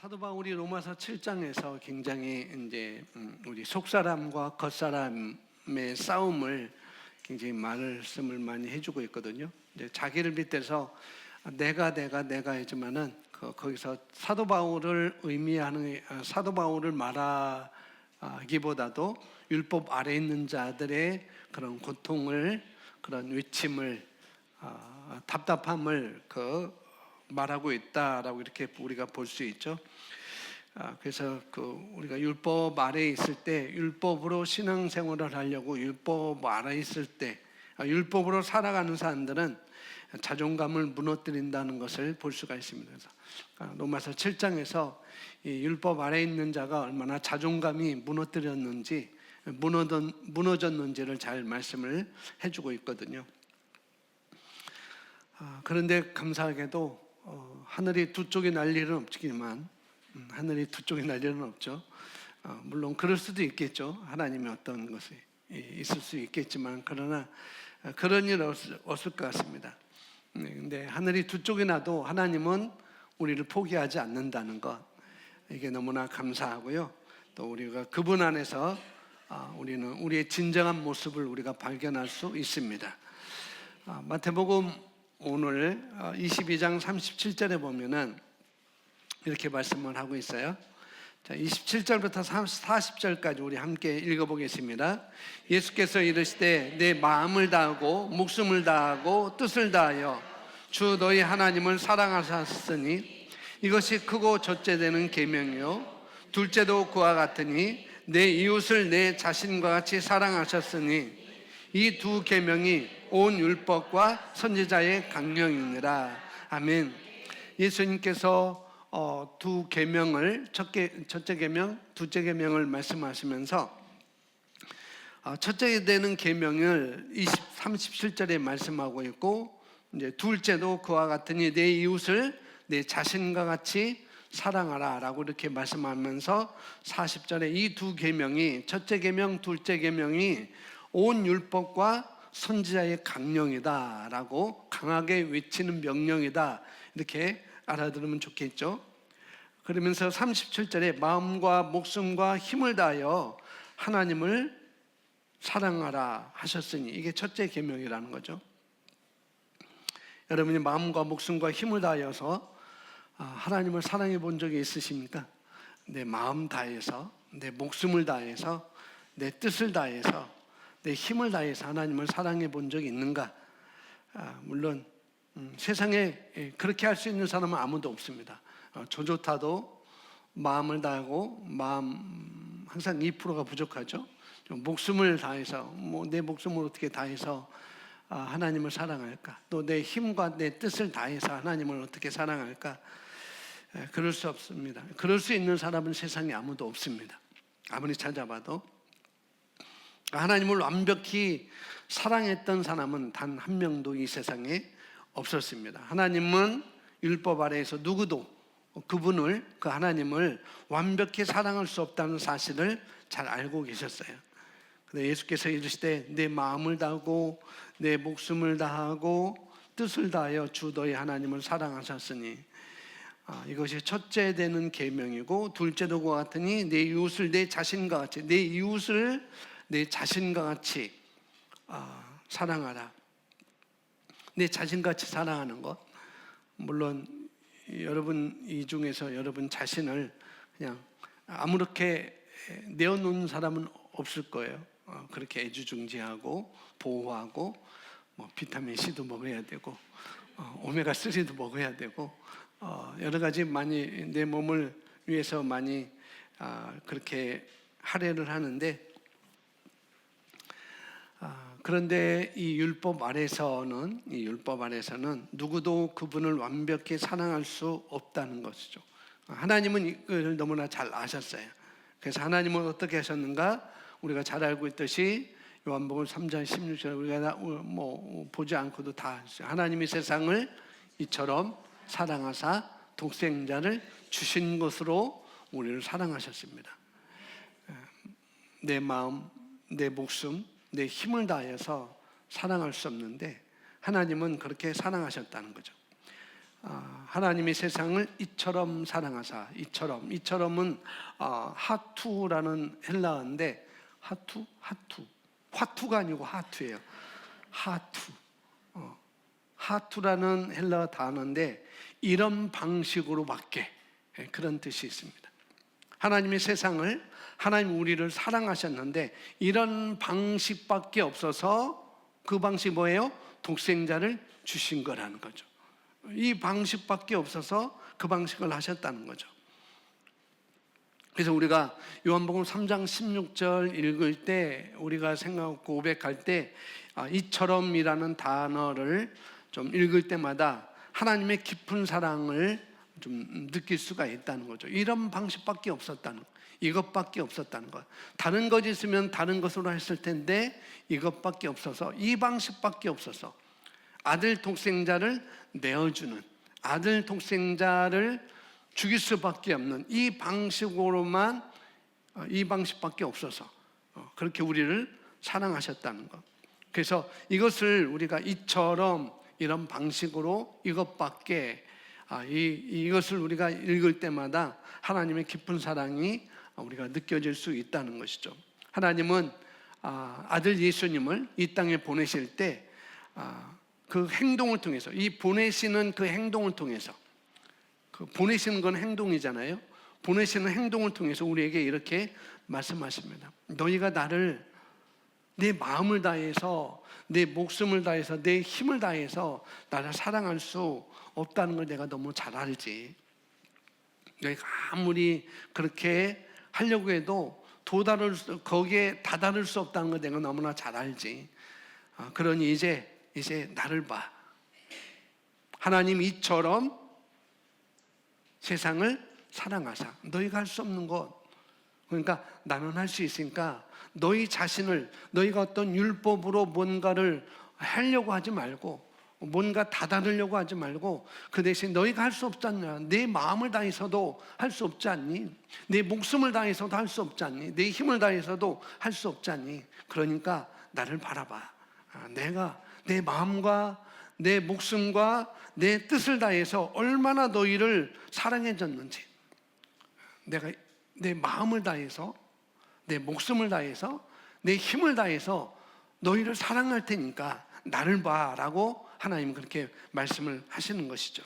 사도 바울이 로마서 7장에서 굉장히 이제 우리 속사람과 겉사람의 싸움을 굉장히 말씀을 많이 해주고 있거든요. 이제 자기를 빗대서 내가 하지만은 거기서 사도 바울을 의미하는 사도 바울을 말하기보다도 율법 아래 있는 자들의 그런 고통을, 그런 외침을, 답답함을 말하고 있다라고 이렇게 우리가 볼 수 있죠. 그래서 우리가 율법 아래에 있을 때, 율법으로 신앙생활을 하려고 율법 아래에 있을 때, 율법으로 살아가는 사람들은 자존감을 무너뜨린다는 것을 볼 수가 있습니다. 그래서 로마서 7장에서 이 율법 아래에 있는 자가 얼마나 자존감이 무너졌는지를 잘 말씀을 해주고 있거든요. 그런데 감사하게도 하늘이 두 쪽이 날 일은 없지만, 하늘이 두 쪽이 날 일은 없죠. 물론 그럴 수도 있겠죠. 하나님의 어떤 것이 있을 수 있겠지만, 그러나 그런 일 없을 것 같습니다. 근데 하늘이 두 쪽이 나도 하나님은 우리를 포기하지 않는다는 것, 이게 너무나 감사하고요. 또 우리가 그분 안에서 우리는 우리의 진정한 모습을 우리가 발견할 수 있습니다. 마태복음 오늘 22장 37절에 보면은 이렇게 말씀을 하고 있어요. 자, 27절부터 40절까지 우리 함께 읽어보겠습니다. 예수께서 이르시되 내 마음을 다하고 목숨을 다하고 뜻을 다하여 주 너희 하나님을 사랑하셨으니 이것이 크고 첫째 되는 계명이요 둘째도 그와 같으니 내 이웃을 내 자신과 같이 사랑하셨으니 이 두 계명이 온 율법과 선지자의 강령이니라. 아멘. 예수님께서 두 계명을, 첫째 계명, 둘째 계명을 말씀하시면서 첫째 되는 계명을 37절에 말씀하고 있고, 이제 둘째도 그와 같으니 내 이웃을 내 자신과 같이 사랑하라 라고 이렇게 말씀하면서 40절에 이 두 계명이, 첫째 계명, 둘째 계명이 온 율법과 선지자의 강령이다 라고 강하게 외치는 명령이다, 이렇게 알아들으면 좋겠죠. 그러면서 37절에 마음과 목숨과 힘을 다하여 하나님을 사랑하라 하셨으니, 이게 첫째 계명이라는 거죠. 여러분이 마음과 목숨과 힘을 다하여서 하나님을 사랑해 본 적이 있으십니까? 내 마음 다해서, 내 목숨을 다해서, 내 뜻을 다해서, 내 힘을 다해서 하나님을 사랑해 본 적이 있는가? 물론 세상에 그렇게 할 수 있는 사람은 아무도 없습니다. 조조타도 마음을 다하고 항상 2%가 부족하죠. 좀 목숨을 다해서, 내 목숨을 어떻게 다해서 하나님을 사랑할까? 또 내 힘과 내 뜻을 다해서 하나님을 어떻게 사랑할까? 그럴 수 없습니다. 그럴 수 있는 사람은 세상에 아무도 없습니다. 아무리 찾아봐도. 하나님을 완벽히 사랑했던 사람은 단 한 명도 이 세상에 없었습니다. 하나님은 율법 아래에서 누구도 그 하나님을 완벽히 사랑할 수 없다는 사실을 잘 알고 계셨어요. 근데 예수께서 이르시되 내 마음을 다하고 내 목숨을 다하고 뜻을 다하여 주 너희 하나님을 사랑하셨으니, 이것이 첫째 되는 계명이고 둘째도 그와 같으니 내 이웃을 내 자신과 같이, 내 이웃을 내 자신과 같이 사랑하라. 내 자신과 같이 사랑하는 것, 물론 여러분 이 중에서 여러분 자신을 그냥 아무렇게 내어놓는 사람은 없을 거예요. 그렇게 애지중지하고 보호하고, 비타민 C도 먹어야 되고 오메가 3도 먹어야 되고 여러 가지 많이 내 몸을 위해서 많이 그렇게 할애를 하는데, 그런데 이 율법 아래서는 누구도 그분을 완벽히 사랑할 수 없다는 것이죠. 하나님은 이걸 너무나 잘 아셨어요. 그래서 하나님은 어떻게 하셨는가? 우리가 잘 알고 있듯이 요한복음 3장 16절 우리가 보지 않고도 다 아시죠. 하나님이 세상을 이처럼 사랑하사 독생자를 주신 것으로 우리를 사랑하셨습니다. 내 마음, 내 목숨, 내 힘을 다해서 사랑할 수 없는데 하나님은 그렇게 사랑하셨다는 거죠. 하나님이 세상을 이처럼 사랑하사. 이처럼은 하투라는 헬라어인데, 화투가 아니고 하투예요. 하투라는 헬라어 단어인데 이런 방식으로밖에, 그런 뜻이 있습니다. 하나님이 하나님 우리를 사랑하셨는데 이런 방식밖에 없어서, 그 방식이 뭐예요? 독생자를 주신 거라는 거죠. 이 방식밖에 없어서 그 방식을 하셨다는 거죠. 그래서 우리가 요한복음 3장 16절 읽을 때, 우리가 생각하고 고백할 때 이처럼이라는 단어를 좀 읽을 때마다 하나님의 깊은 사랑을 좀 느낄 수가 있다는 거죠. 이런 방식밖에 없었다는 거, 이것밖에 없었다는 것. 다른 것 있으면 다른 것으로 했을 텐데 이것밖에 없어서, 이 방식밖에 없어서 아들 독생자를 내어주는, 아들 독생자를 죽일 수밖에 없는 이 방식으로만, 이 방식밖에 없어서 그렇게 우리를 사랑하셨다는 것. 그래서 이것을 우리가 이처럼, 이런 방식으로, 이것밖에, 이것을 우리가 읽을 때마다 하나님의 깊은 사랑이 우리가 느껴질 수 있다는 것이죠. 하나님은 아들 예수님을 이 땅에 보내실 때 그 행동을 통해서, 이 보내시는 그 행동을 통해서, 그 보내시는 건 행동이잖아요. 보내시는 행동을 통해서 우리에게 이렇게 말씀하십니다. 너희가 나를 내 마음을 다해서, 내 목숨을 다해서, 내 힘을 다해서 나를 사랑할 수 없다는 걸 내가 너무 잘 알지. 너희가 아무리 그렇게 하려고 해도 거기에 다다를 수 없다는 걸 내가 너무나 잘 알지. 그러니 이제 나를 봐. 하나님 이처럼 세상을 사랑하사. 너희가 할 수 없는 것, 그러니까 나는 할 수 있으니까 너희 자신을, 너희가 어떤 율법으로 뭔가를 하려고 하지 말고, 뭔가 다다르려고 하지 말고, 그 대신 너희가 할 수 없지 않냐? 내 마음을 다해서도 할 수 없지 않니? 내 목숨을 다해서도 할 수 없지 않니? 내 힘을 다해서도 할 수 없지 않니? 그러니까 나를 바라봐. 내가 내 마음과 내 목숨과 내 뜻을 다해서 얼마나 너희를 사랑해줬는지, 내가 내 마음을 다해서, 내 목숨을 다해서, 내 힘을 다해서 너희를 사랑할 테니까 나를 봐 라고 하나님은 그렇게 말씀을 하시는 것이죠.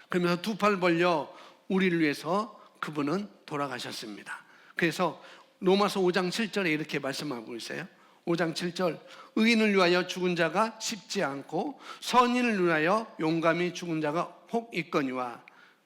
그러면서 두 팔 벌려 우리를 위해서 그분은 돌아가셨습니다. 그래서 로마서 5장 7절에 이렇게 말씀하고 있어요. 5장 7절, 의인을 위하여 죽은 자가 쉽지 않고 선인을 위하여 용감히 죽은 자가 혹 있거니와.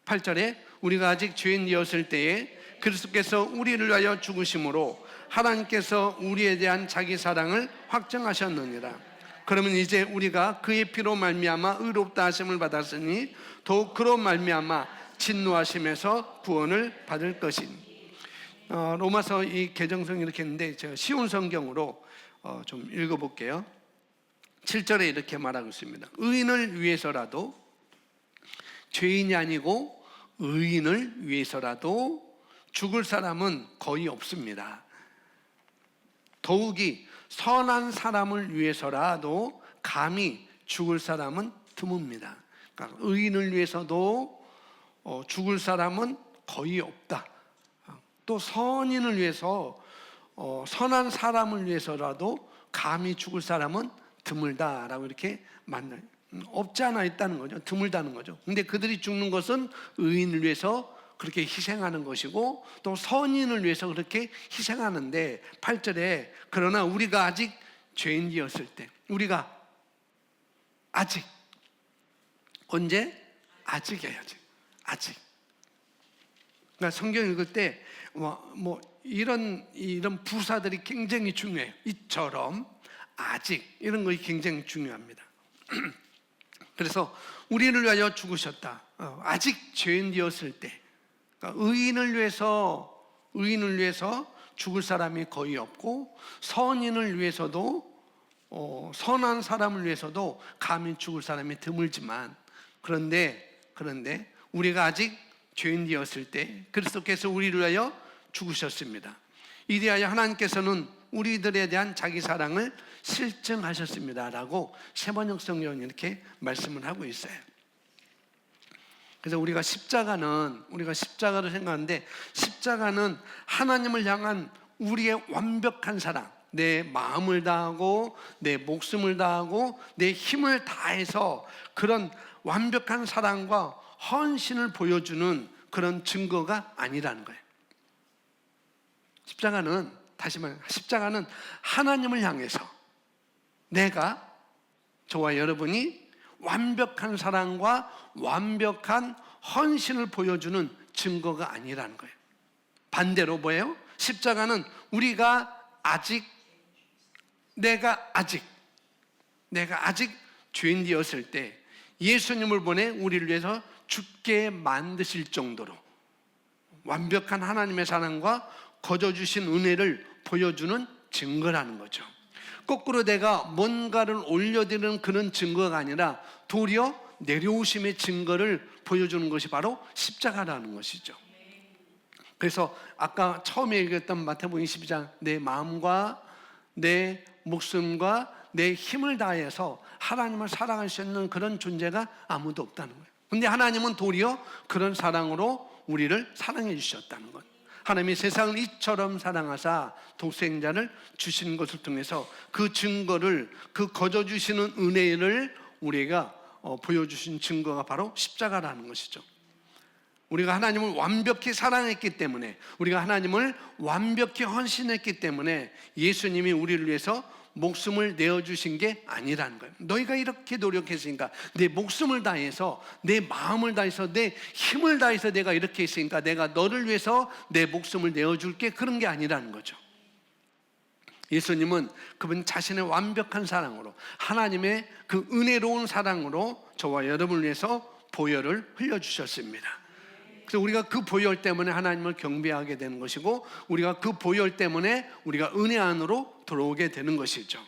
8절에 우리가 아직 죄인이었을 때에 그리스도께서 우리를 위하여 죽으심으로 하나님께서 우리에 대한 자기 사랑을 확정하셨느니라. 그러면 이제 우리가 그의 피로 말미암아 의롭다 하심을 받았으니 더욱 그로 말미암아 진노하심에서 구원을 받을 것이니. 로마서 이 개정성 이렇게 했는데 제가 쉬운 성경으로 좀 읽어볼게요. 7절에 이렇게 말하고 있습니다. 의인을 위해서라도, 죄인이 아니고 의인을 위해서라도 죽을 사람은 거의 없습니다. 더욱이 선한 사람을 위해서라도 감히 죽을 사람은 드뭅니다. 그러니까 의인을 위해서도 죽을 사람은 거의 없다. 또 선인을 위해서, 선한 사람을 위해서라도 감히 죽을 사람은 드물다라고 이렇게 없지 않아 있다는 거죠. 드물다는 거죠. 근데 그들이 죽는 것은 의인을 위해서 그렇게 희생하는 것이고, 또 선인을 위해서 그렇게 희생하는데, 8절에 그러나 우리가 아직 죄인이었을 때, 우리가 아직, 언제? 아직이에요. 아직. 그러니까 성경 읽을 때 이런 부사들이 굉장히 중요해요. 이처럼, 아직, 이런 것이 굉장히 중요합니다. 그래서 우리를 위하여 죽으셨다. 아직 죄인이었을 때, 그러니까 의인을 위해서 죽을 사람이 거의 없고, 선인을 위해서도, 선한 사람을 위해서도 감히 죽을 사람이 드물지만, 그런데 우리가 아직 죄인이었을 때 그리스도께서 우리를 위하여 죽으셨습니다. 이리하여 하나님께서는 우리들에 대한 자기 사랑을 실증하셨습니다 라고 세번역 성경은 이렇게 말씀을 하고 있어요. 그래서 우리가 십자가를 생각하는데, 십자가는 하나님을 향한 우리의 완벽한 사랑, 내 마음을 다하고 내 목숨을 다하고 내 힘을 다해서 그런 완벽한 사랑과 헌신을 보여주는 그런 증거가 아니라는 거예요. 다시 말해, 십자가는 하나님을 향해서 저와 여러분이 완벽한 사랑과 완벽한 헌신을 보여주는 증거가 아니라는 거예요. 반대로 뭐예요? 십자가는 내가 아직 죄인 되었을 때 예수님을 보내 우리를 위해서 죽게 만드실 정도로 완벽한 하나님의 사랑과 거저 주신 은혜를 보여주는 증거라는 거죠. 거꾸로 내가 뭔가를 올려드리는 그런 증거가 아니라 도리어 내려오심의 증거를 보여주는 것이 바로 십자가라는 것이죠. 그래서 아까 처음에 얘기했던 마태복음 22장, 내 마음과 내 목숨과 내 힘을 다해서 하나님을 사랑할 수 있는 그런 존재가 아무도 없다는 거예요. 근데 하나님은 도리어 그런 사랑으로 우리를 사랑해 주셨다는 것. 하나님이 세상을 이처럼 사랑하사 독생자를 주신 것을 통해서 그 증거를, 그 거저 주시는 은혜를 우리가 보여주신 증거가 바로 십자가라는 것이죠. 우리가 하나님을 완벽히 사랑했기 때문에, 우리가 하나님을 완벽히 헌신했기 때문에 예수님이 우리를 위해서 목숨을 내어주신 게 아니라는 거예요. 너희가 이렇게 노력했으니까, 내 목숨을 다해서, 내 마음을 다해서, 내 힘을 다해서 내가 이렇게 했으니까 내가 너를 위해서 내 목숨을 내어줄게, 그런 게 아니라는 거죠. 예수님은 그분 자신의 완벽한 사랑으로, 하나님의 그 은혜로운 사랑으로 저와 여러분을 위해서 보혈을 흘려주셨습니다. 그래서 우리가 그 보혈 때문에 하나님을 경배하게 되는 것이고, 우리가 그 보혈 때문에 우리가 은혜 안으로 들어오게 되는 것이죠.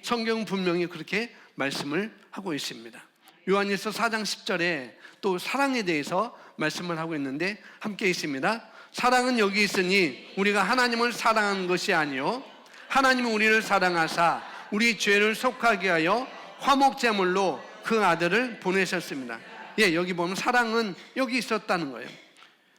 성경은 분명히 그렇게 말씀을 하고 있습니다. 요한일서 4장 10절에 또 사랑에 대해서 말씀을 하고 있는데, 함께 있습니다. 사랑은 여기 있으니 우리가 하나님을 사랑한 것이 아니요 하나님은 우리를 사랑하사 우리 죄를 속하게 하여 화목제물로 그 아들을 보내셨습니다. 여기 보면 사랑은 여기 있었다는 거예요.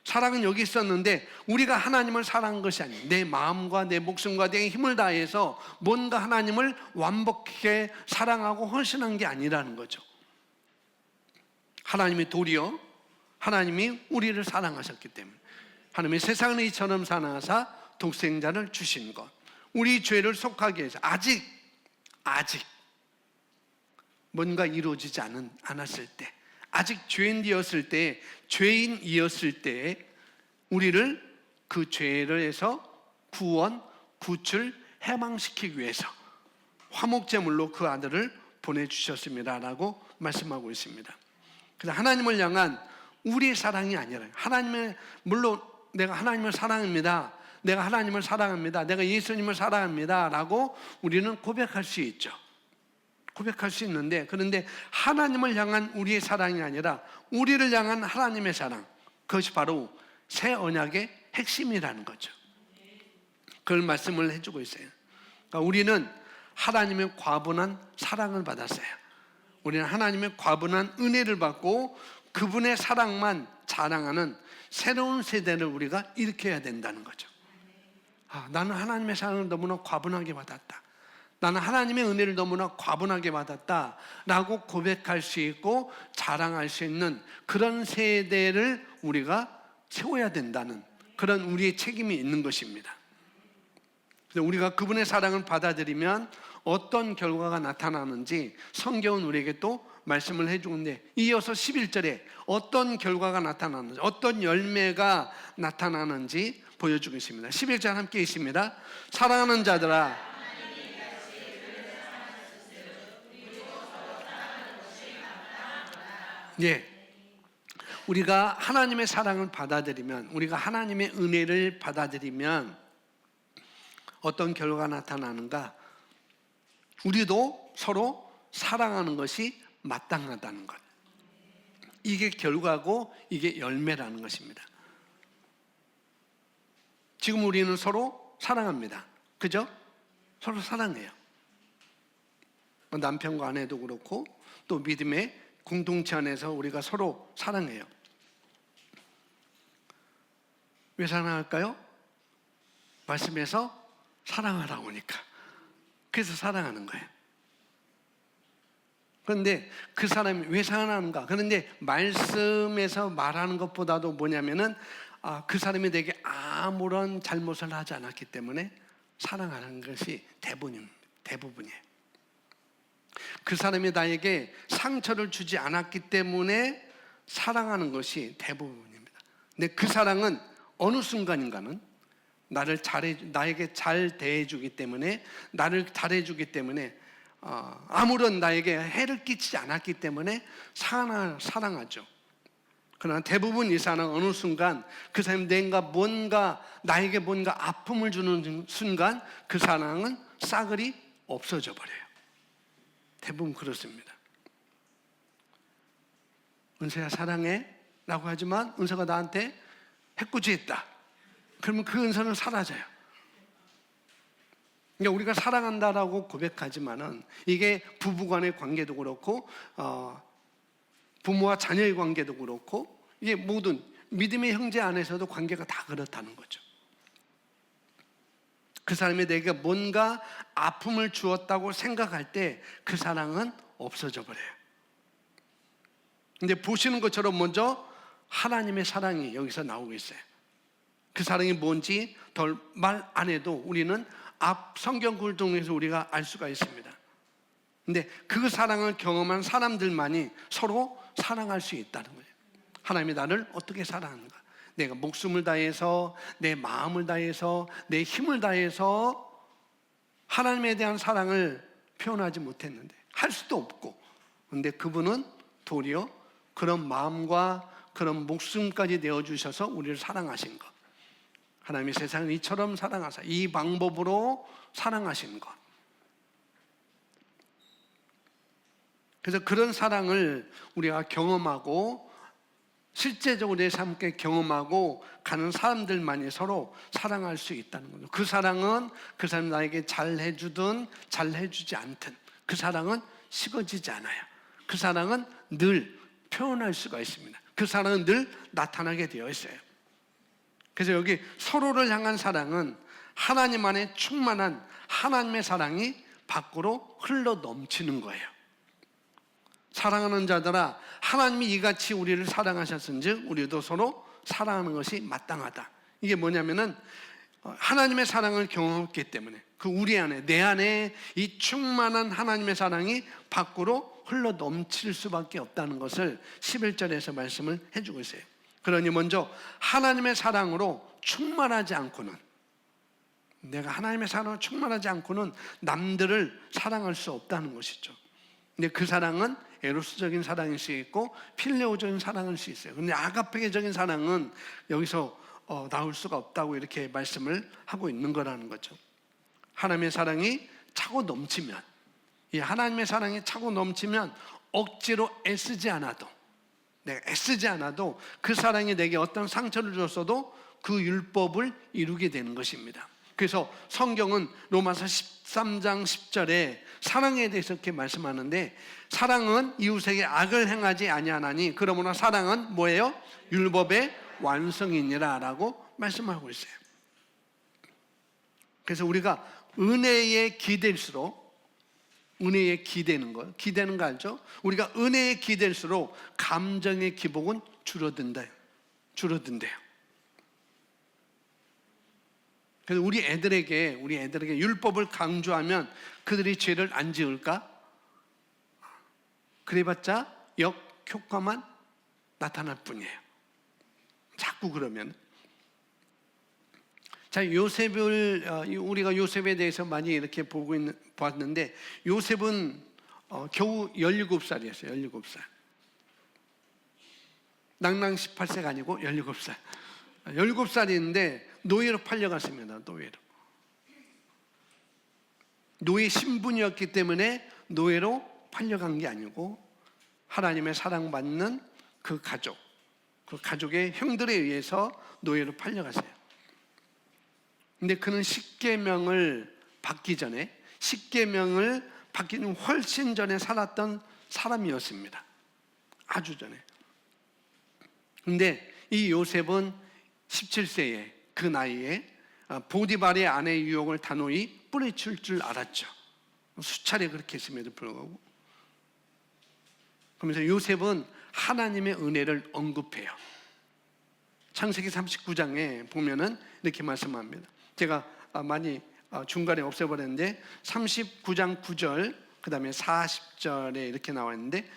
사랑은 여기 있었는데 우리가 하나님을 사랑한 것이 아니에요. 내 마음과 내 목숨과 내 힘을 다해서 뭔가 하나님을 완벽하게 사랑하고 헌신한 게 아니라는 거죠. 하나님이 도리어 하나님이 우리를 사랑하셨기 때문에, 하나님이 세상을 이처럼 사랑하사 독생자를 주신 것, 우리 죄를 속하게 해서 아직 뭔가 이루어지지 않았을 때, 아직 죄인이었을 때 우리를 그 죄에서 구원, 구출, 해방시키기 위해서 화목제물로 그 아들을 보내주셨습니다 라고 말씀하고 있습니다. 그래서 하나님을 향한 우리의 사랑이 아니라, 물론 내가 하나님을 사랑합니다, 내가 예수님을 사랑합니다 라고 우리는 고백할 수 있죠. 고백할 수 있는데, 그런데 하나님을 향한 우리의 사랑이 아니라 우리를 향한 하나님의 사랑, 그것이 바로 새 언약의 핵심이라는 거죠. 그걸 말씀을 해주고 있어요. 그러니까 우리는 하나님의 과분한 사랑을 받았어요. 우리는 하나님의 과분한 은혜를 받고 그분의 사랑만 자랑하는 새로운 세대를 우리가 일으켜야 된다는 거죠. 나는 하나님의 사랑을 너무나 과분하게 받았다, 나는 하나님의 은혜를 너무나 과분하게 받았다 라고 고백할 수 있고 자랑할 수 있는 그런 세대를 우리가 세워야 된다는 그런 우리의 책임이 있는 것입니다. 그래서 우리가 그분의 사랑을 받아들이면 어떤 결과가 나타나는지 성경은 우리에게 또 말씀을 해주는데, 이어서 11절에 어떤 결과가 나타나는지, 어떤 열매가 나타나는지 보여주겠습니다. 11절 함께 있습니다. 사랑하는 자들아, 우리가 하나님의 사랑을 받아들이면, 우리가 하나님의 은혜를 받아들이면 어떤 결과가 나타나는가? 우리도 서로 사랑하는 것이 마땅하다는 것. 이게 결과고 이게 열매라는 것입니다. 지금 우리는 서로 사랑합니다. 그죠? 서로 사랑해요. 남편과 아내도 그렇고 또 믿음의 공동체 안에서 우리가 서로 사랑해요. 왜 사랑할까요? 말씀에서 사랑하라고 하니까. 그래서 사랑하는 거예요. 그런데 그 사람이 왜 사랑하는가? 그런데 말씀에서 말하는 것보다도 뭐냐면은 그 사람이 내게 아무런 잘못을 하지 않았기 때문에 사랑하는 것이 대부분이에요. 그 사람이 나에게 상처를 주지 않았기 때문에 사랑하는 것이 대부분입니다. 근데 그 사랑은 어느 순간인가는 나에게 잘 대해주기 때문에, 나를 잘해주기 때문에, 아무런 나에게 해를 끼치지 않았기 때문에 사랑하죠. 그러나 대부분 이 사람은 어느 순간 그 사람이 나에게 뭔가 아픔을 주는 순간 그 사랑은 싸그리 없어져 버려요. 대부분 그렇습니다. 은서야 사랑해 라고 하지만 은서가 나한테 해코지했다. 그러면 그 은서는 사라져요. 그러니까 우리가 사랑한다라고 고백하지만은 이게 부부간의 관계도 그렇고 부모와 자녀의 관계도 그렇고 이게 모든 믿음의 형제 안에서도 관계가 다 그렇다는 거죠. 그 사람이 내게 뭔가 아픔을 주었다고 생각할 때 그 사랑은 없어져 버려요. 근데 보시는 것처럼 먼저 하나님의 사랑이 여기서 나오고 있어요. 그 사랑이 뭔지 덜 말 안 해도 우리는 앞 성경을 통해서 우리가 알 수가 있습니다. 근데 그 사랑을 경험한 사람들만이 서로 사랑할 수 있다는 거예요. 하나님이 나를 어떻게 사랑하는가? 내가 목숨을 다해서, 내 마음을 다해서, 내 힘을 다해서 하나님에 대한 사랑을 표현하지 못했는데, 할 수도 없고, 근데 그분은 도리어 그런 마음과 그런 목숨까지 내어주셔서 우리를 사랑하신 것. 하나님이 세상을 이처럼 사랑하사 이 방법으로 사랑하신 것. 그래서 그런 사랑을 우리가 경험하고 실제적으로 내 삶에 경험하고 가는 사람들만이 서로 사랑할 수 있다는 거죠. 그 사랑은 그 사람이 나에게 잘해주든 잘해주지 않든 그 사랑은 식어지지 않아요. 그 사랑은 늘 표현할 수가 있습니다. 그 사랑은 늘 나타나게 되어 있어요. 그래서 여기 서로를 향한 사랑은 하나님 안에 충만한 하나님의 사랑이 밖으로 흘러 넘치는 거예요. 사랑하는 자들아 하나님이 이같이 우리를 사랑하셨은즉 우리도 서로 사랑하는 것이 마땅하다. 이게 뭐냐면은 하나님의 사랑을 경험했기 때문에 그 우리 안에 내 안에 이 충만한 하나님의 사랑이 밖으로 흘러 넘칠 수밖에 없다는 것을 11절에서 말씀을 해주고 있어요. 그러니 먼저 하나님의 사랑으로 충만하지 않고는, 내가 하나님의 사랑으로 충만하지 않고는 남들을 사랑할 수 없다는 것이죠. 근데 그 사랑은 에로스적인 사랑일 수 있고 필레오적인 사랑일 수 있어요. 근데 아가페적인 사랑은 여기서 나올 수가 없다고 이렇게 말씀을 하고 있는 거라는 거죠. 하나님의 사랑이 차고 넘치면, 이 하나님의 사랑이 차고 넘치면 억지로 애쓰지 않아도, 내가 애쓰지 않아도 그 사랑이 내게 어떤 상처를 줬어도 그 율법을 이루게 되는 것입니다. 그래서 성경은 로마서 13장 10절에 사랑에 대해서 이렇게 말씀하는데, 사랑은 이웃에게 악을 행하지 아니하나니 그러므로 사랑은 뭐예요? 율법의 완성이니라 라고 말씀하고 있어요. 그래서 우리가 은혜에 기댈수록, 은혜에 기대는 거 알죠? 우리가 은혜에 기댈수록 감정의 기복은 줄어든대요. 그래서 우리 애들에게 율법을 강조하면 그들이 죄를 안 지을까? 그래봤자 역효과만 나타날 뿐이에요. 자꾸 그러면. 자, 우리가 요셉에 대해서 많이 이렇게 봤는데, 요셉은 겨우 17살이었어요. 17살. 낭낭 18세가 아니고 17살. 17살인데 노예로 팔려갔습니다. 노예 신분이었기 때문에 노예로 팔려간 게 아니고 하나님의 사랑받는 그 가족의 형들에 의해서 노예로 팔려갔어요. 근데 그는 십계명을 받기 훨씬 전에 살았던 사람이었습니다. 아주 전에. 근데 이 요셉은 17세에 그 나이에 보디발의 아내의 유혹을 단호히 뿌리칠 줄 알았죠. 수차례 그렇게 했음에도 불구하고. 그러면서 요셉은 하나님의 은혜를 언급해요. 창세기 39장에 보면은 이렇게 말씀합니다. 제가 많이 중간에 없애버렸는데 39장 9절 그 다음에 40절에 이렇게 나와 있는데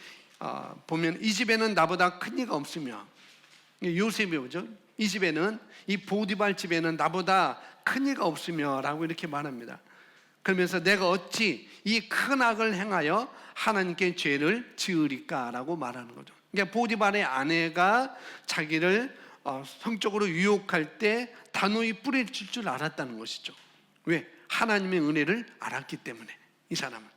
보면 이 집에는 나보다 큰 이가 없으며, 요셉이 오죠. 이 집에는, 이 보디발 집에는 나보다 큰 이가 없으며 라고 이렇게 말합니다. 그러면서 내가 어찌 이 큰 악을 행하여 하나님께 죄를 지으리까 라고 말하는 거죠. 그러니까 보디발의 아내가 자기를 성적으로 유혹할 때 단호히 뿌리칠 줄 알았다는 것이죠. 왜? 하나님의 은혜를 알았기 때문에. 이 사람은,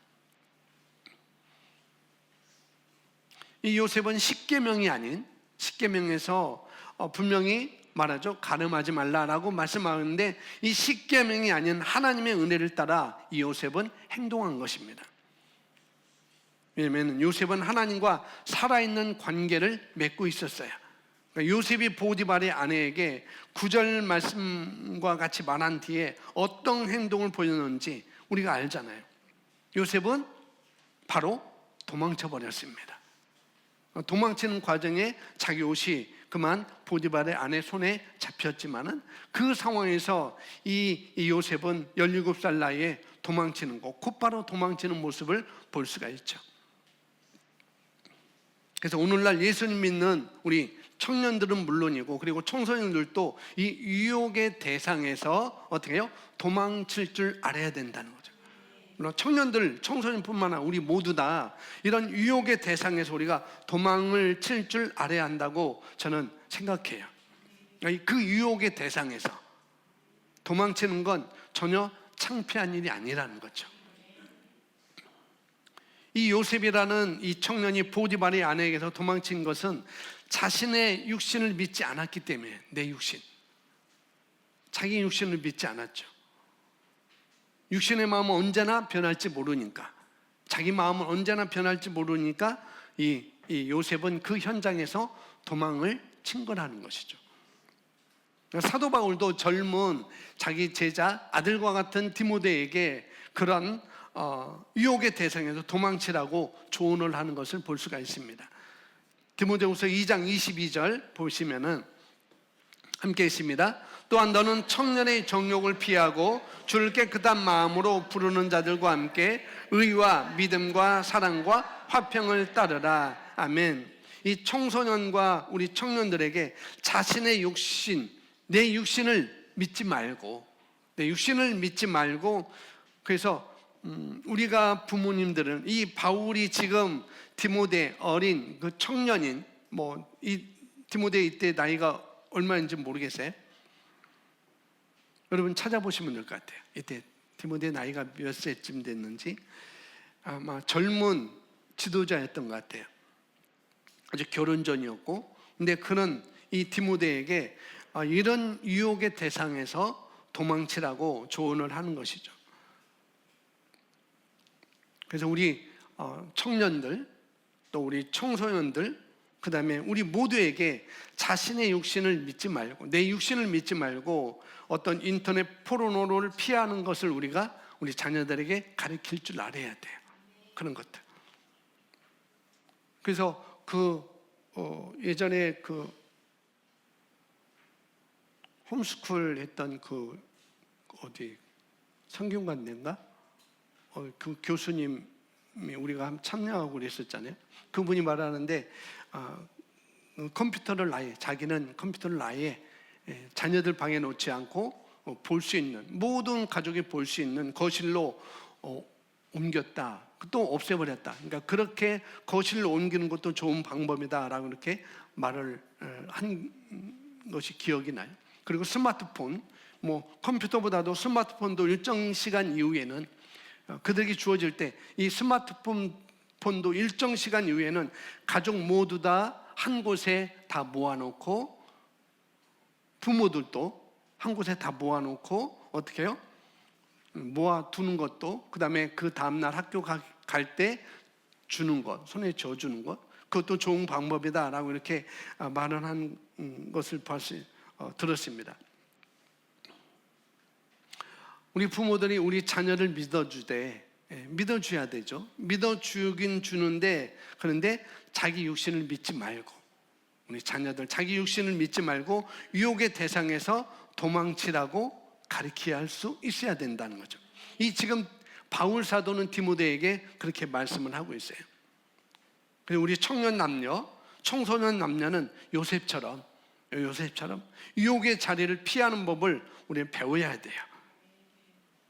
이 요셉은 십계명이 아닌, 십계명에서 분명히 말하죠. 간음하지 말라라고 말씀하는데 이 십계명이 아닌 하나님의 은혜를 따라 이 요셉은 행동한 것입니다. 왜냐하면 요셉은 하나님과 살아있는 관계를 맺고 있었어요. 그러니까 요셉이 보디발의 아내에게 9절 말씀과 같이 말한 뒤에 어떤 행동을 보였는지 우리가 알잖아요. 요셉은 바로 도망쳐 버렸습니다. 도망치는 과정에 자기 옷이 그만 보디발의 아내 손에 잡혔지만은 그 상황에서 이 요셉은 17살 나이에 도망치는 것, 곧바로 도망치는 모습을 볼 수가 있죠. 그래서 오늘날 예수님 믿는 우리 청년들은 물론이고 그리고 청소년들도 이 유혹의 대상에서 어떻게 해요? 도망칠 줄 알아야 된다는 거죠. 물론 청년들, 청소년뿐만 아니라 우리 모두 다 이런 유혹의 대상에서 우리가 도망을 칠 줄 알아야 한다고 저는 생각해요. 그 유혹의 대상에서 도망치는 건 전혀 창피한 일이 아니라는 거죠. 이 요셉이라는 이 청년이 보디발의 아내에게서 도망친 것은 자신의 육신을 믿지 않았기 때문에, 내 육신, 자기 육신을 믿지 않았죠. 육신의 마음은 언제나 변할지 모르니까, 자기 마음은 언제나 변할지 모르니까 이 요셉은 그 현장에서 도망을 친 거라는 것이죠. 사도 바울도 젊은 자기 제자 아들과 같은 디모데에게 그런 유혹의 대상에서 도망치라고 조언을 하는 것을 볼 수가 있습니다. 디모데후서 2장 22절 보시면은 함께 있습니다. 또한 너는 청년의 정욕을 피하고 주를 깨끗한 마음으로 부르는 자들과 함께 의와 믿음과 사랑과 화평을 따르라. 아멘. 이 청소년과 우리 청년들에게 자신의 육신, 내 육신을 믿지 말고, 내 육신을 믿지 말고, 그래서 우리가 부모님들은 이 바울이 지금 디모데 어린 그 청년인, 이 디모데 이때 나이가 얼마인지 모르겠어요. 여러분 찾아보시면 될 것 같아요. 이때 디모데 나이가 몇 세쯤 됐는지. 아마 젊은 지도자였던 것 같아요. 아직 결혼 전이었고, 근데 그는 이 디모데에게 이런 유혹의 대상에서 도망치라고 조언을 하는 것이죠. 그래서 우리 청년들, 또 우리 청소년들, 그 다음에 우리 모두에게 자신의 육신을 믿지 말고, 내 육신을 믿지 말고 어떤 인터넷 포르노를 피하는 것을 우리가 우리 자녀들에게 가르칠 줄 알아야 돼요. 그런 것들. 그래서 예전에 홈스쿨 했던 어디 성균관대인가? 그 교수님이 우리가 한번 참여하고 그랬었잖아요. 그분이 말하는데 컴퓨터를 아예, 자기는 컴퓨터를 아예 자녀들 방에 놓지 않고 볼 수 있는, 모든 가족이 볼 수 있는 거실로 옮겼다. 또 없애버렸다. 그러니까 그렇게 거실로 옮기는 것도 좋은 방법이다라고 이렇게 말을 한 것이 기억이 나요. 그리고 스마트폰, 컴퓨터보다도 스마트폰도 일정 시간 이후에는 그들에게 주어질 때 이 스마트폰도 일정 시간 이후에는 가족 모두 다 한 곳에 다 모아놓고, 부모들도 한 곳에 다 모아놓고 어떻게 해요? 모아두는 것도, 그 다음에 그 다음날 학교 갈 때 주는 것, 손에 쥐어주는 것, 그것도 좋은 방법이다라고 이렇게 말을 한 것을 들었습니다. 우리 부모들이 우리 자녀를 믿어줘야 되죠. 믿어주긴 주는데, 그런데 자기 육신을 믿지 말고, 우리 자녀들 자기 육신을 믿지 말고 유혹의 대상에서 도망치라고 가르쳐야 할 수 있어야 된다는 거죠. 이 지금 바울 사도는 디모데에게 그렇게 말씀을 하고 있어요. 그리고 우리 청년 남녀, 청소년 남녀는 요셉처럼 유혹의 자리를 피하는 법을 우리는 배워야 돼요.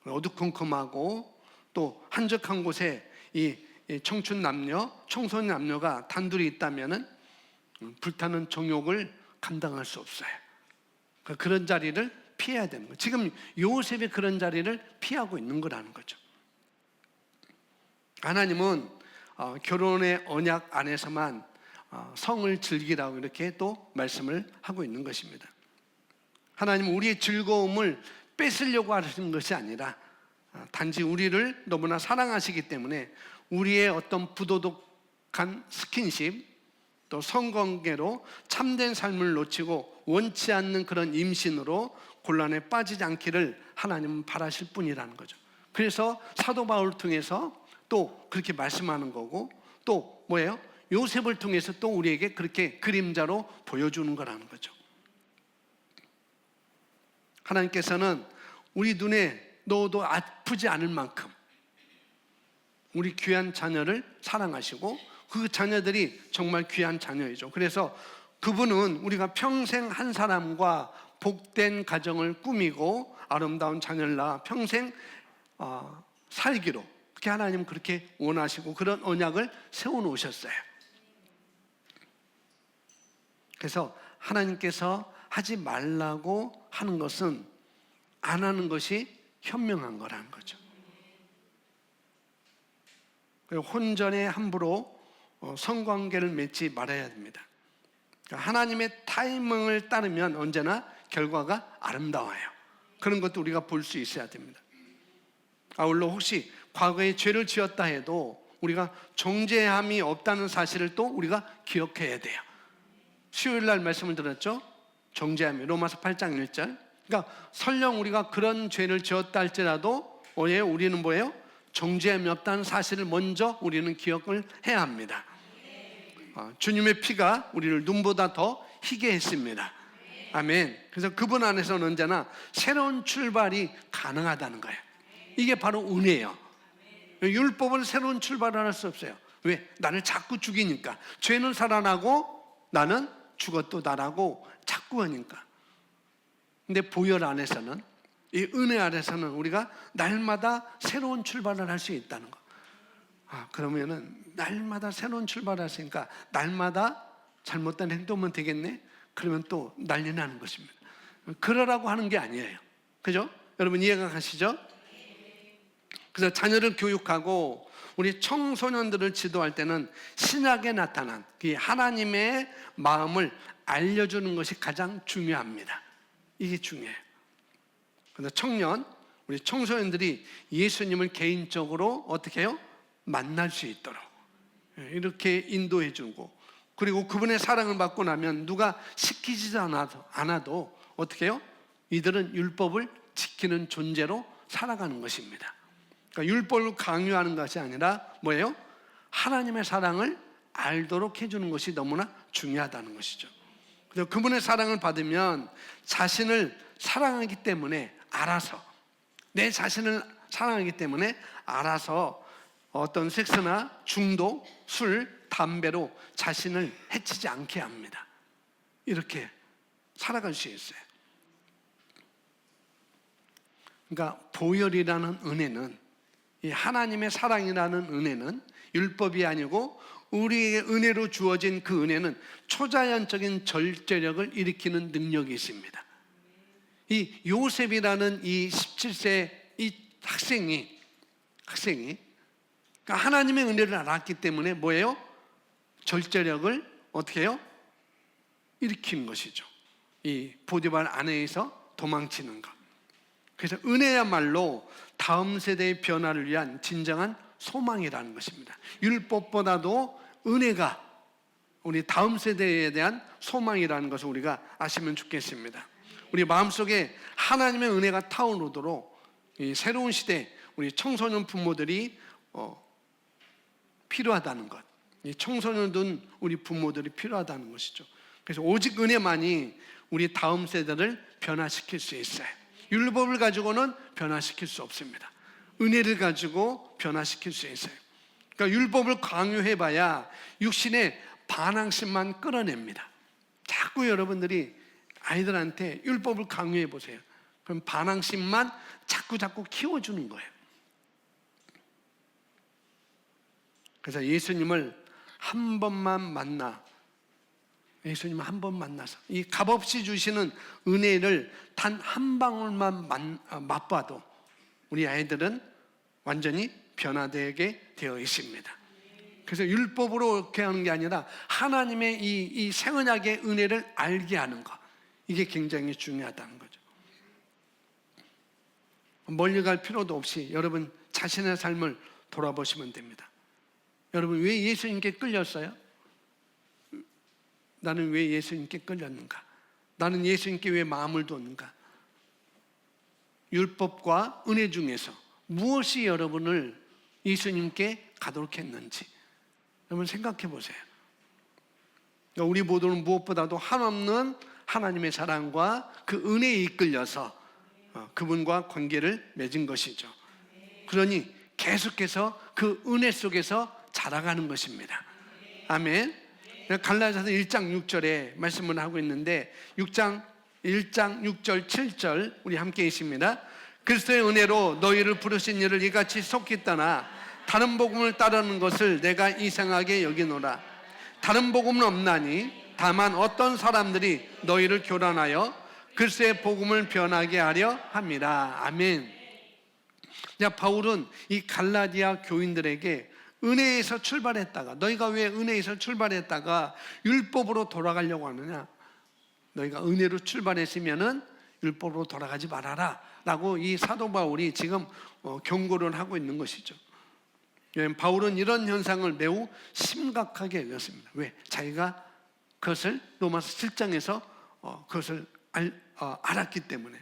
어두컴컴하고 또 한적한 곳에 이 청춘 남녀, 청소년 남녀가 단둘이 있다면은 불타는 정욕을 감당할 수 없어요. 그런 자리를 피해야 되는 거예요. 지금 요셉이 그런 자리를 피하고 있는 거라는 거죠. 하나님은 결혼의 언약 안에서만 성을 즐기라고 이렇게 또 말씀을 하고 있는 것입니다. 하나님은 우리의 즐거움을 뺏으려고 하시는 것이 아니라 단지 우리를 너무나 사랑하시기 때문에 우리의 어떤 부도덕한 스킨십, 또 성관계로 참된 삶을 놓치고 원치 않는 그런 임신으로 곤란에 빠지지 않기를 하나님은 바라실 뿐이라는 거죠. 그래서 사도 바울을 통해서 또 그렇게 말씀하는 거고, 또 뭐예요? 요셉을 통해서 또 우리에게 그렇게 그림자로 보여주는 거라는 거죠. 하나님께서는 우리 눈에 넣어도 아프지 않을 만큼 우리 귀한 자녀를 사랑하시고, 그 자녀들이 정말 귀한 자녀이죠. 그래서 그분은 우리가 평생 한 사람과 복된 가정을 꾸미고 아름다운 자녀를 낳아 평생 살기로, 그렇게 하나님 그렇게 원하시고 그런 언약을 세워놓으셨어요. 그래서 하나님께서 하지 말라고 하는 것은 안 하는 것이 현명한 거라는 거죠. 혼전에 함부로 성관계를 맺지 말아야 됩니다. 하나님의 타이밍을 따르면 언제나 결과가 아름다워요. 그런 것도 우리가 볼 수 있어야 됩니다. 아울러 혹시 과거에 죄를 지었다 해도 우리가 정죄함이 없다는 사실을 또 우리가 기억해야 돼요. 수요일 날 말씀을 들었죠? 정죄함이 로마서 8장 1절. 그러니까 설령 우리가 그런 죄를 지었다 할지라도 우리는 뭐예요? 정죄함이 없다는 사실을 먼저 우리는 기억을 해야 합니다. 주님의 피가 우리를 눈보다 더 희게 했습니다. 아멘. 그래서 그분 안에서는 언제나 새로운 출발이 가능하다는 거예요. 이게 바로 은혜예요. 율법은 새로운 출발을 할 수 없어요. 왜? 나를 자꾸 죽이니까. 죄는 살아나고 나는 죽었도다라고 자꾸 하니까. 근데 보혈 안에서는, 이 은혜 안에서는 우리가 날마다 새로운 출발을 할 수 있다는 거. 그러면은 날마다 새로운 출발을 했으니까 날마다 잘못된 행동만 되겠네? 그러면 또 난리 나는 것입니다. 그러라고 하는 게 아니에요. 그죠? 여러분 이해가 가시죠? 그래서 자녀를 교육하고 우리 청소년들을 지도할 때는 신약에 나타난 이 하나님의 마음을 알려주는 것이 가장 중요합니다. 이게 중요해요. 그래서 우리 청소년들이 예수님을 개인적으로 어떻게 해요? 만날 수 있도록 이렇게 인도해 주고, 그리고 그분의 사랑을 받고 나면 누가 시키지도 않아도 어떻게 해요? 이들은 율법을 지키는 존재로 살아가는 것입니다. 그러니까 율법을 강요하는 것이 아니라 뭐예요? 하나님의 사랑을 알도록 해주는 것이 너무나 중요하다는 것이죠. 그래서 그분의 사랑을 받으면 자신을 사랑하기 때문에 알아서, 내 자신을 사랑하기 때문에 알아서 어떤 섹스나 중독, 술, 담배로 자신을 해치지 않게 합니다. 이렇게 살아갈 수 있어요. 그러니까 보혈이라는 은혜는, 이 하나님의 사랑이라는 은혜는 율법이 아니고 우리에게 은혜로 주어진 그 은혜는 초자연적인 절제력을 일으키는 능력이 있습니다. 이 요셉이라는 이 17세 이 학생이 그러니까 하나님의 은혜를 알았기 때문에 뭐예요? 절제력을 어떻게 해요? 일으키는 것이죠. 이 보디발 아내에서 도망치는 것. 그래서 은혜야말로 다음 세대의 변화를 위한 진정한 소망이라는 것입니다. 율법보다도 은혜가 우리 다음 세대에 대한 소망이라는 것을 우리가 아시면 좋겠습니다. 우리 마음속에 하나님의 은혜가 타오르도록 이 새로운 시대 우리 청소년 부모들이 필요하다는 것. 이 청소년들 우리 부모들이 필요하다는 것이죠. 그래서 오직 은혜만이 우리 다음 세대를 변화시킬 수 있어요. 율법을 가지고는 변화시킬 수 없습니다. 은혜를 가지고 변화시킬 수 있어요. 그러니까 율법을 강요해봐야 육신의 반항심만 끌어냅니다. 자꾸 여러분들이 아이들한테 율법을 강요해 보세요. 그럼 반항심만 자꾸 키워주는 거예요. 그래서 예수님을 한 번만 예수님 한 번 만나서 이 값없이 주시는 은혜를 단 한 방울만 맛봐도 우리 아이들은 완전히 변화되게 되어 있습니다. 그래서 율법으로 이렇게 하는 게 아니라 하나님의 이 생언약의 은혜를 알게 하는 것, 이게 굉장히 중요하다는 거죠. 멀리 갈 필요도 없이 여러분 자신의 삶을 돌아보시면 됩니다. 여러분 왜 예수님께 끌렸어요? 나는 왜 예수님께 끌렸는가? 나는 예수님께 왜 마음을 뒀는가? 율법과 은혜 중에서 무엇이 여러분을 예수님께 가도록 했는지 여러분 생각해 보세요. 우리 모두는 무엇보다도 한없는 하나님의 사랑과 그 은혜에 이끌려서 그분과 관계를 맺은 것이죠. 그러니 계속해서 그 은혜 속에서 자라가는 것입니다. 아멘. 갈라디아서 1장 6절에 말씀을 하고 있는데 1장 6절 7절 우리 함께 있습니다. 그리스도의 은혜로 너희를 부르신 이를 이같이 속히 떠나 다른 복음을 따르는 것을 내가 이상하게 여기노라. 다른 복음은 없나니 다만 어떤 사람들이 너희를 교란하여 그리스도의 복음을 변하게 하려 합니다. 아멘. 자, 바울은 이 갈라디아 교인들에게 은혜에서 출발했다가 너희가 왜 은혜에서 출발했다가 율법으로 돌아가려고 하느냐? 너희가 은혜로 출발했으면은 율법으로 돌아가지 말아라 라고 이 사도 바울이 지금 경고를 하고 있는 것이죠. 바울은 이런 현상을 매우 심각하게 여겼습니다. 왜? 자기가 그것을 로마서 7장에서 그것을 알았기 때문에.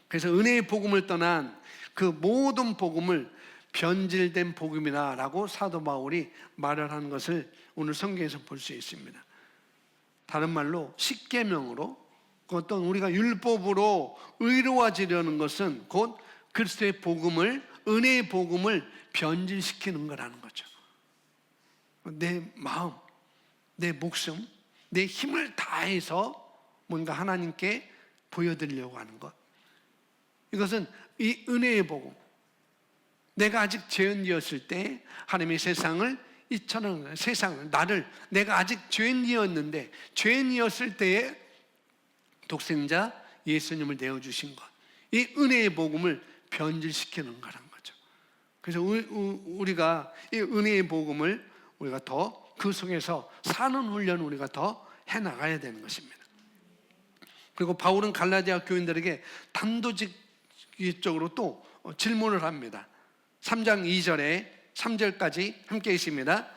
그래서 은혜의 복음을 떠난 그 모든 복음을 변질된 복음이라고 사도 바울이 말을 하는 것을 오늘 성경에서 볼 수 있습니다. 다른 말로 십계명으로 어떤 우리가 율법으로 의로워지려는 것은 곧 그리스도의 복음을, 은혜의 복음을 변질시키는 거라는 거죠. 내 마음, 내 목숨, 내 힘을 다해서 뭔가 하나님께 보여드리려고 하는 것. 이것은 이 은혜의 복음. 내가 아직 죄인이었을 때 하나님의 세상을 나를 내가 아직 죄인이었는데 죄인이었을 때에 독생자 예수님을 내어주신 것, 이 은혜의 복음을 변질시키는 거란 거죠. 그래서 우리가 이 은혜의 복음을 우리가 더 그 속에서 사는 훈련을 우리가 더 해나가야 되는 것입니다. 그리고 바울은 갈라디아 교인들에게 단도직입적으로 또 질문을 합니다. 3장 2절에 3절까지 함께 있습니다.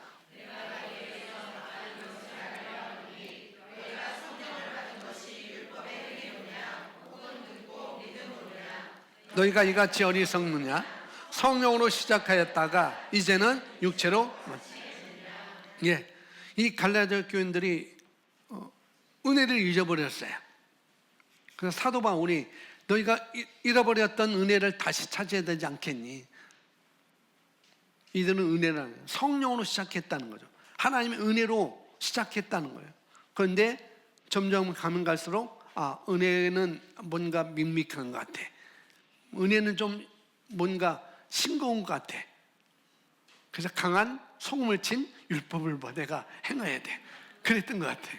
너희가 이같이 어리석느냐? 성령으로 시작하였다가 이제는 육체로. 이 갈라디아 교인들이 은혜를 잊어버렸어요. 그래서 사도 바울이 너희가 잃어버렸던 은혜를 다시 찾아야 되지 않겠니? 이들은 은혜라는 성령으로 시작했다는 거죠. 하나님의 은혜로 시작했다는 거예요. 그런데 점점 가면 갈수록 은혜는 뭔가 밋밋한 것 같아. 은혜는 좀 뭔가 싱거운 것 같아. 그래서 강한 소금을 친 율법을 내가 행해야 돼. 그랬던 것 같아.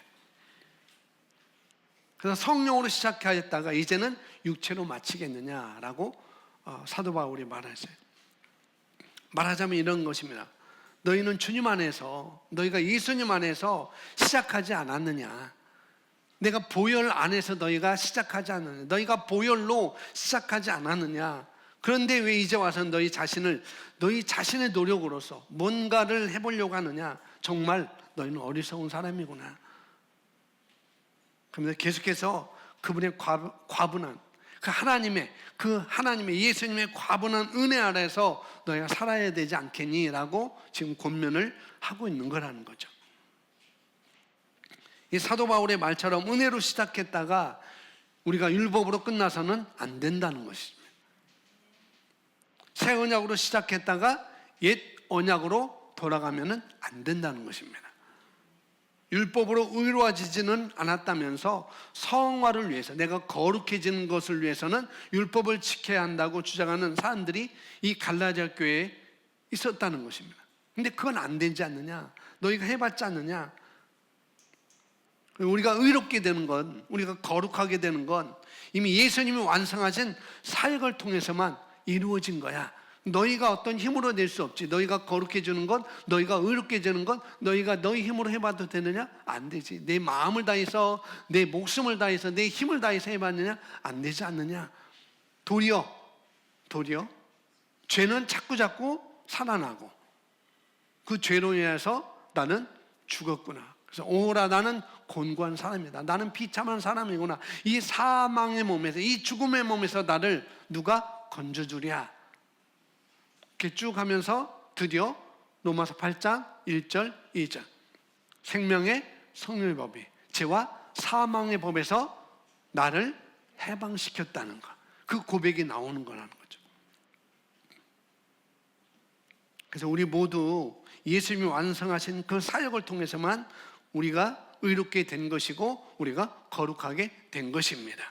그래서 성령으로 시작하였다가 이제는 육체로 마치겠느냐라고 사도 바울이 말했어요. 말하자면 이런 것입니다. 너희는 주님 안에서, 너희가 예수님 안에서 시작하지 않았느냐? 내가 보혈 안에서 너희가 시작하지 않느냐? 너희가 보혈로 시작하지 않았느냐? 그런데 왜 이제 와서 너희 자신의 노력으로서 뭔가를 해보려고 하느냐? 정말 너희는 어리석은 사람이구나. 그러면서 계속해서 그분의 과분한 그 하나님의 예수님의 과분한 은혜 아래서 너희가 살아야 되지 않겠니? 라고 지금 권면을 하고 있는 거라는 거죠. 이 사도 바울의 말처럼 은혜로 시작했다가 우리가 율법으로 끝나서는 안 된다는 것입니다. 새 언약으로 시작했다가 옛 언약으로 돌아가면 안 된다는 것입니다. 율법으로 의로워지지는 않았다면서 성화를 위해서, 내가 거룩해지는 것을 위해서는 율법을 지켜야 한다고 주장하는 사람들이 이 갈라디아 교회에 있었다는 것입니다. 근데 그건 안 되지 않느냐? 너희가 해봤지 않느냐? 우리가 의롭게 되는 건, 우리가 거룩하게 되는 건 이미 예수님이 완성하신 사역을 통해서만 이루어진 거야. 너희가 어떤 힘으로 낼 수 없지. 너희가 거룩해지는 건, 너희가 의롭게 되는 건 너희가 너희 힘으로 해봐도 되느냐? 안 되지. 내 마음을 다해서, 내 목숨을 다해서, 내 힘을 다해서 해봤느냐? 안 되지 않느냐? 도리어 죄는 자꾸 살아나고 그 죄로 인해서 나는 죽었구나. 그래서 오라, 나는 곤고한 사람이다. 나는 비참한 사람이구나. 이 사망의 몸에서, 이 죽음의 몸에서 나를 누가 건져주랴. 이렇게 쭉 하면서 드디어 로마서 8장 1절 2절 생명의 성령의 법이 죄와 사망의 법에서 나를 해방시켰다는 것, 그 고백이 나오는 거라는 거죠. 그래서 우리 모두 예수님이 완성하신 그 사역을 통해서만 우리가 의롭게 된 것이고 우리가 거룩하게 된 것입니다.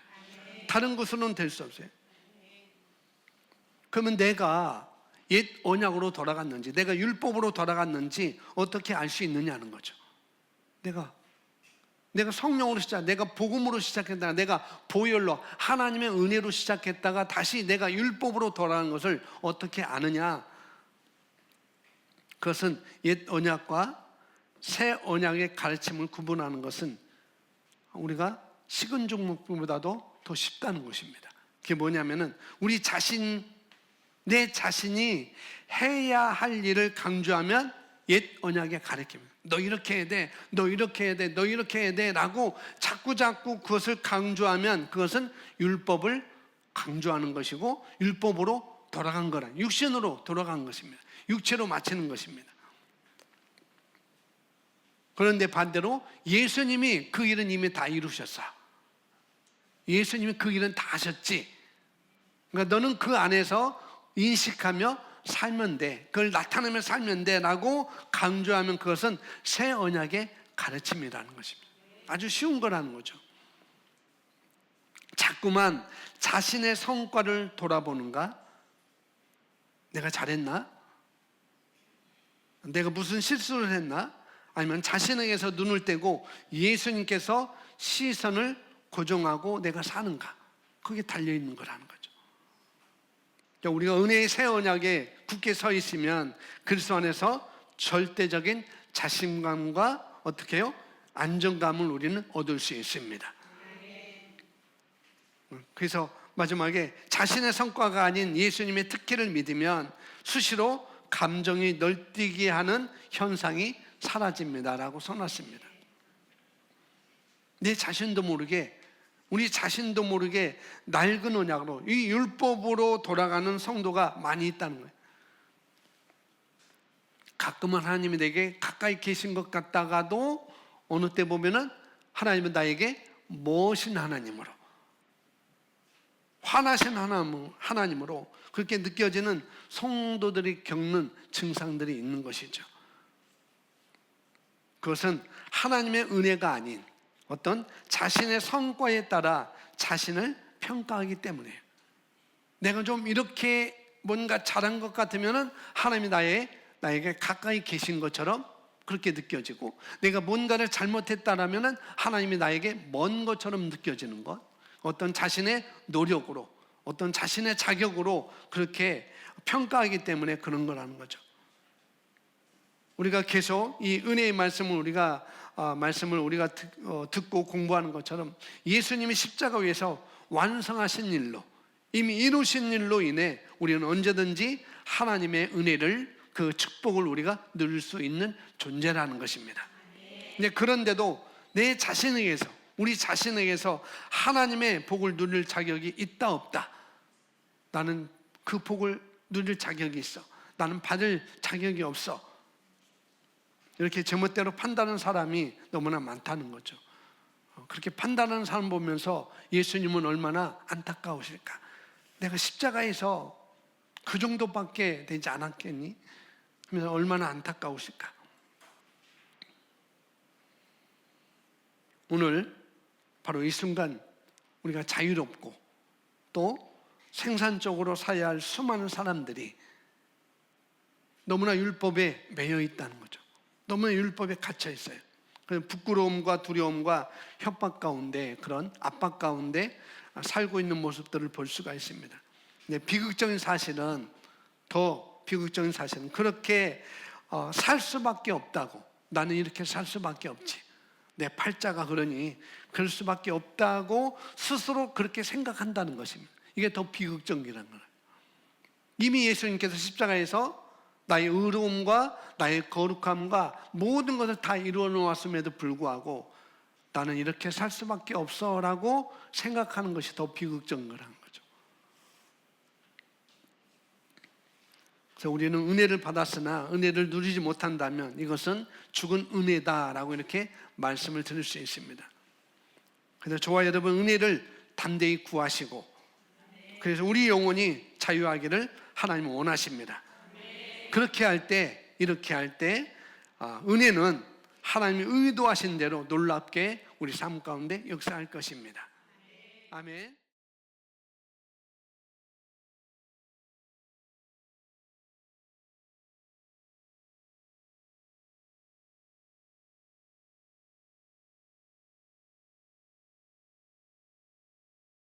다른 것으로는 될 수 없어요. 그러면 내가 옛 언약으로 돌아갔는지, 내가 율법으로 돌아갔는지 어떻게 알 수 있느냐는 거죠. 내가 성령으로 내가 복음으로 시작했다가, 내가 보혈로 하나님의 은혜로 시작했다가 다시 내가 율법으로 돌아간 것을 어떻게 아느냐? 그것은 옛 언약과 새 언약의 가르침을 구분하는 것은 우리가 식은 죽먹기보다도 더 쉽다는 것입니다. 그게 뭐냐면은 내 자신이 해야 할 일을 강조하면 옛 언약의 가르침입니다. 너 이렇게 해야 돼, 너 이렇게 해야 돼, 너 이렇게 해야 돼 라고 자꾸 그것을 강조하면 그것은 율법을 강조하는 것이고 율법으로 돌아간 거란, 육신으로 돌아간 것입니다. 육체로 마치는 것입니다. 그런데 반대로 예수님이 그 일은 이미 다 이루셨어. 예수님이 그 일은 다 하셨지. 그러니까 너는 그 안에서 인식하며 살면 돼, 그걸 나타내며 살면 돼 라고 강조하면 그것은 새 언약의 가르침이라는 것입니다. 아주 쉬운 거라는 거죠. 자꾸만 자신의 성과를 돌아보는가? 내가 잘했나? 내가 무슨 실수를 했나? 아니면 자신에게서 눈을 떼고 예수님께서 시선을 고정하고 내가 사는가? 그게 달려있는 거라는 거죠. 우리가 은혜의 새 언약에 굳게 서 있으면 그리스도 안에서 절대적인 자신감과 어떻게 해요? 안정감을 우리는 얻을 수 있습니다. 그래서 마지막에 자신의 성과가 아닌 예수님의 특기를 믿으면 수시로 감정이 널뛰게 하는 현상이 사라집니다라고 써놨습니다. 내 자신도 모르게, 우리 자신도 모르게 낡은 언약으로, 이 율법으로 돌아가는 성도가 많이 있다는 거예요. 가끔은 하나님이 내게 가까이 계신 것 같다가도 어느 때 보면은 하나님은 나에게 머신 하나님으로, 화나신 하나님으로 그렇게 느껴지는 성도들이 겪는 증상들이 있는 것이죠. 그것은 하나님의 은혜가 아닌 어떤 자신의 성과에 따라 자신을 평가하기 때문이에요. 내가 좀 이렇게 뭔가 잘한 것 같으면 하나님이 나에게 가까이 계신 것처럼 그렇게 느껴지고, 내가 뭔가를 잘못했다라면 하나님이 나에게 먼 것처럼 느껴지는 것, 어떤 자신의 노력으로, 어떤 자신의 자격으로 그렇게 평가하기 때문에 그런 거라는 거죠. 우리가 계속 이 은혜의 말씀을 우리가 듣고 공부하는 것처럼 예수님이 십자가 위에서 완성하신 일로, 이미 이루신 일로 인해 우리는 언제든지 하나님의 은혜를, 그 축복을 우리가 누릴 수 있는 존재라는 것입니다. 근데 그런데도 내 자신에게서, 우리 자신에게서 하나님의 복을 누릴 자격이 있다 없다. 나는 그 복을 누릴 자격이 있어. 나는 받을 자격이 없어. 이렇게 제멋대로 판단하는 사람이 너무나 많다는 거죠. 그렇게 판단하는 사람 보면서 예수님은 얼마나 안타까우실까. 내가 십자가에서 그 정도밖에 되지 않았겠니? 하면서 얼마나 안타까우실까. 오늘 바로 이 순간 우리가 자유롭고 또 생산적으로 살아야 할 수많은 사람들이 너무나 율법에 매여 있다는 거죠. 너무나 율법에 갇혀 있어요. 부끄러움과 두려움과 협박 가운데, 그런 압박 가운데 살고 있는 모습들을 볼 수가 있습니다. 비극적인 사실은, 더 비극적인 사실은 그렇게 살 수밖에 없다고, 나는 이렇게 살 수밖에 없지, 내 팔자가 그러니 그럴 수밖에 없다고 스스로 그렇게 생각한다는 것입니다. 이게 더 비극적이라는 거예요. 이미 예수님께서 십자가에서 나의 의로움과 나의 거룩함과 모든 것을 다 이루어 놓았음에도 불구하고 나는 이렇게 살 수밖에 없어라고 생각하는 것이 더 비극적인 거라는 거죠. 그래서 우리는 은혜를 받았으나 은혜를 누리지 못한다면 이것은 죽은 은혜다라고 이렇게 말씀을 드릴 수 있습니다. 그래서 저와 여러분 은혜를 담대히 구하시고, 그래서 우리 영혼이 자유하기를 하나님은 원하십니다. 그렇게 할 때, 이렇게 할 때 은혜는 하나님이 의도하신 대로 놀랍게 우리 삶 가운데 역사할 것입니다. 아멘.